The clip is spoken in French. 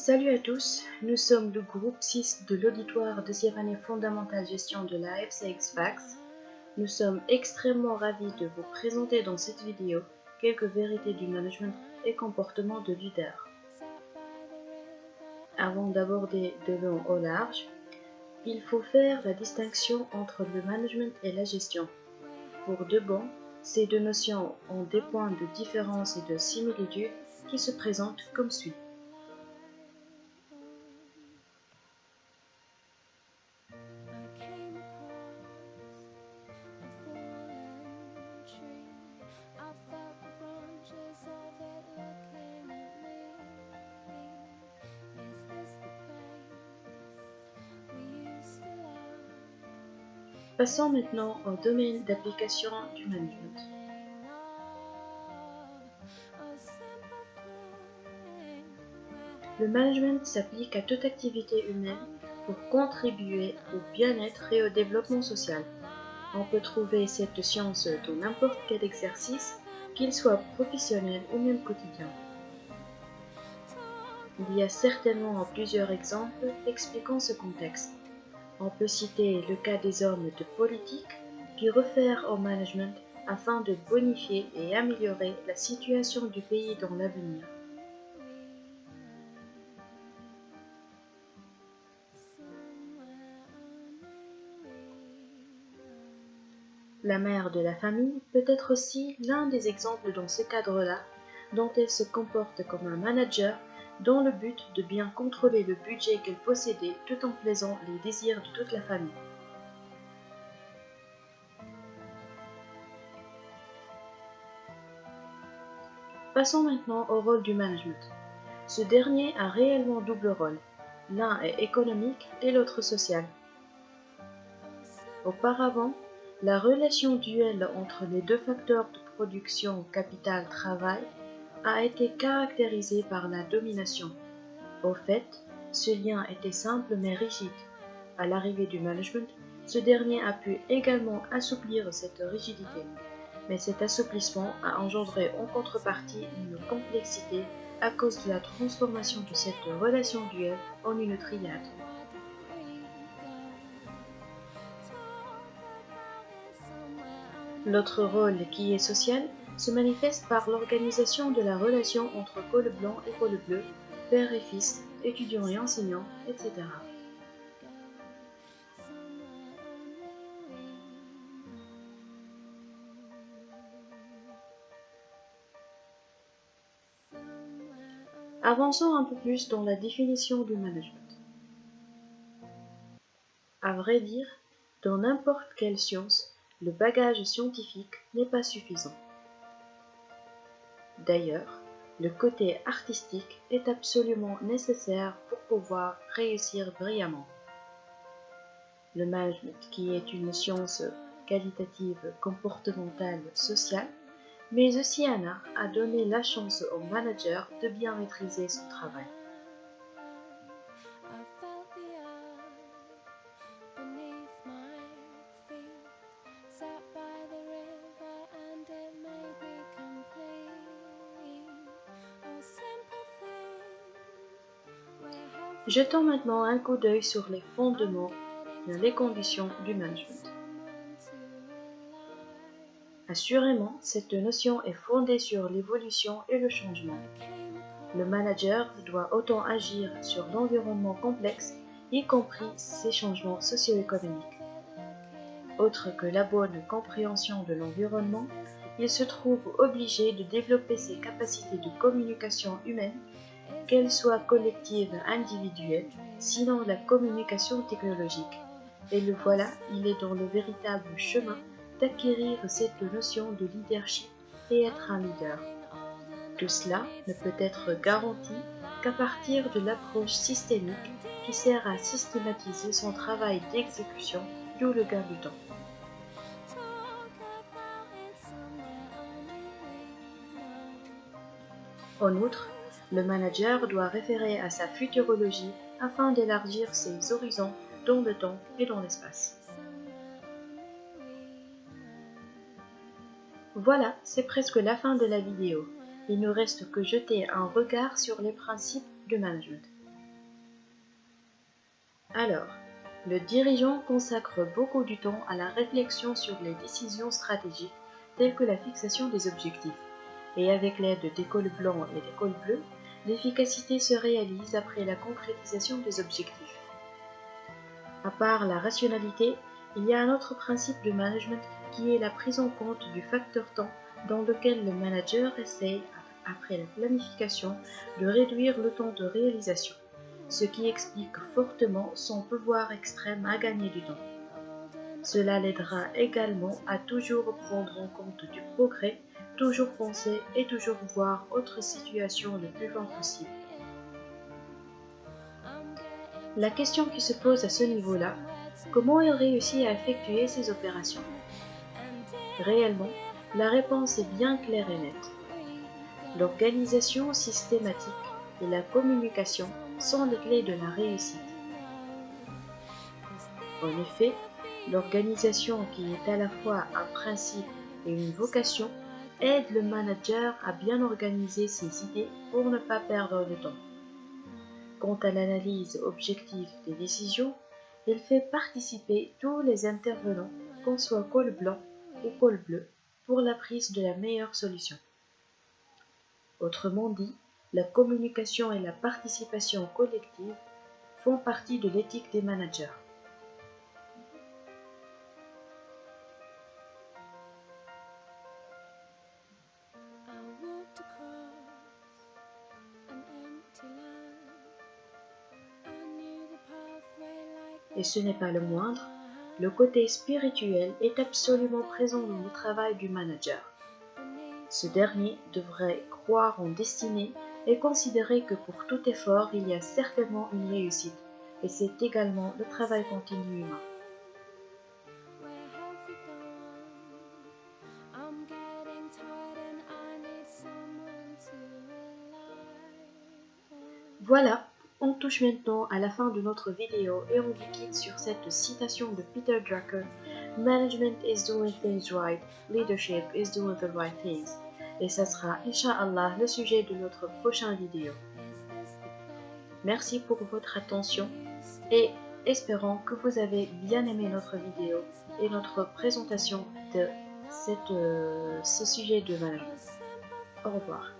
Salut à tous, nous sommes le groupe 6 de l'auditoire deuxième année fondamentale gestion de la FCX Fax. Nous sommes extrêmement ravis de vous présenter dans cette vidéo quelques vérités du management et comportement de leader. Avant d'aborder de long au large, il faut faire la distinction entre le management et la gestion. Pour de bon, ces deux notions ont des points de différence et de similitude qui se présentent comme suit. Passons maintenant au domaine d'application du management. Le management s'applique à toute activité humaine pour contribuer au bien-être et au développement social. On peut trouver cette science dans n'importe quel exercice, qu'il soit professionnel ou même quotidien. Il y a certainement plusieurs exemples expliquant ce contexte. On peut citer le cas des hommes de politique qui réfèrent au management afin de bonifier et améliorer la situation du pays dans l'avenir. La mère de la famille peut être aussi l'un des exemples dans ce cadre-là, dont elle se comporte comme un manager dans le but de bien contrôler le budget qu'elle possédait tout en plaisant les désirs de toute la famille. Passons maintenant au rôle du management. Ce dernier a réellement double rôle. L'un est économique et l'autre social. Auparavant, la relation duelle entre les deux facteurs de production capital-travail a été caractérisée par la domination. Au fait, ce lien était simple mais rigide. À l'arrivée du management, ce dernier a pu également assouplir cette rigidité. Mais cet assouplissement a engendré en contrepartie une complexité à cause de la transformation de cette relation duelle en une triade. L'autre rôle, qui est social, se manifeste par l'organisation de la relation entre pôle blanc et pôle bleu, père et fils, étudiants et enseignants, etc. Avançons un peu plus dans la définition du management. À vrai dire, dans n'importe quelle science, le bagage scientifique n'est pas suffisant. D'ailleurs, le côté artistique est absolument nécessaire pour pouvoir réussir brillamment. Le management, qui est une science qualitative, comportementale, sociale, mais aussi un art, a donné la chance au manager de bien maîtriser son travail. Jetons maintenant un coup d'œil sur les fondements et les conditions du management. Assurément, cette notion est fondée sur l'évolution et le changement. Le manager doit autant agir sur l'environnement complexe, y compris ses changements socio-économiques. Autre que la bonne compréhension de l'environnement, il se trouve obligé de développer ses capacités de communication humaine, qu'elles soient collectives, individuelles, sinon la communication technologique. Et le voilà, il est dans le véritable chemin d'acquérir cette notion de leadership et être un leader. Tout cela ne peut être garanti qu'à partir de l'approche systémique qui sert à systématiser son travail d'exécution, d'où le gain du temps. En outre, le manager doit référer à sa futurologie afin d'élargir ses horizons dans le temps et dans l'espace. Voilà, c'est presque la fin de la vidéo. Il ne reste que jeter un regard sur les principes du management. Alors, le dirigeant consacre beaucoup du temps à la réflexion sur les décisions stratégiques telles que la fixation des objectifs. Et avec l'aide des cols blancs et des cols bleus, l'efficacité se réalise après la concrétisation des objectifs. À part la rationalité, il y a un autre principe de management qui est la prise en compte du facteur temps dans lequel le manager essaye, après la planification, de réduire le temps de réalisation, ce qui explique fortement son pouvoir extrême à gagner du temps. Cela l'aidera également à toujours prendre en compte du progrès, toujours penser et toujours voir autre situation le plus loin possible. La question qui se pose à ce niveau-là, comment il réussit à effectuer ces opérations? Réellement, la réponse est bien claire et nette. L'organisation systématique et la communication sont les clés de la réussite. En effet, l'organisation qui est à la fois un principe et une vocation aide le manager à bien organiser ses idées pour ne pas perdre de temps. Quant à l'analyse objective des décisions, il fait participer tous les intervenants, qu'on soit col blanc ou col bleu, pour la prise de la meilleure solution. Autrement dit, la communication et la participation collective font partie de l'éthique des managers. Et ce n'est pas le moindre, le côté spirituel est absolument présent dans le travail du manager. Ce dernier devrait croire en destinée et considérer que pour tout effort, il y a certainement une réussite, et c'est également le travail continu humain. Voilà, on touche maintenant à la fin de notre vidéo et on vous quitte sur cette citation de Peter Drucker: Management is doing things right, leadership is doing the right things. Et ça sera, Inch'Allah, le sujet de notre prochaine vidéo. Merci pour votre attention et espérons que vous avez bien aimé notre vidéo et notre présentation de ce sujet de management. Au revoir.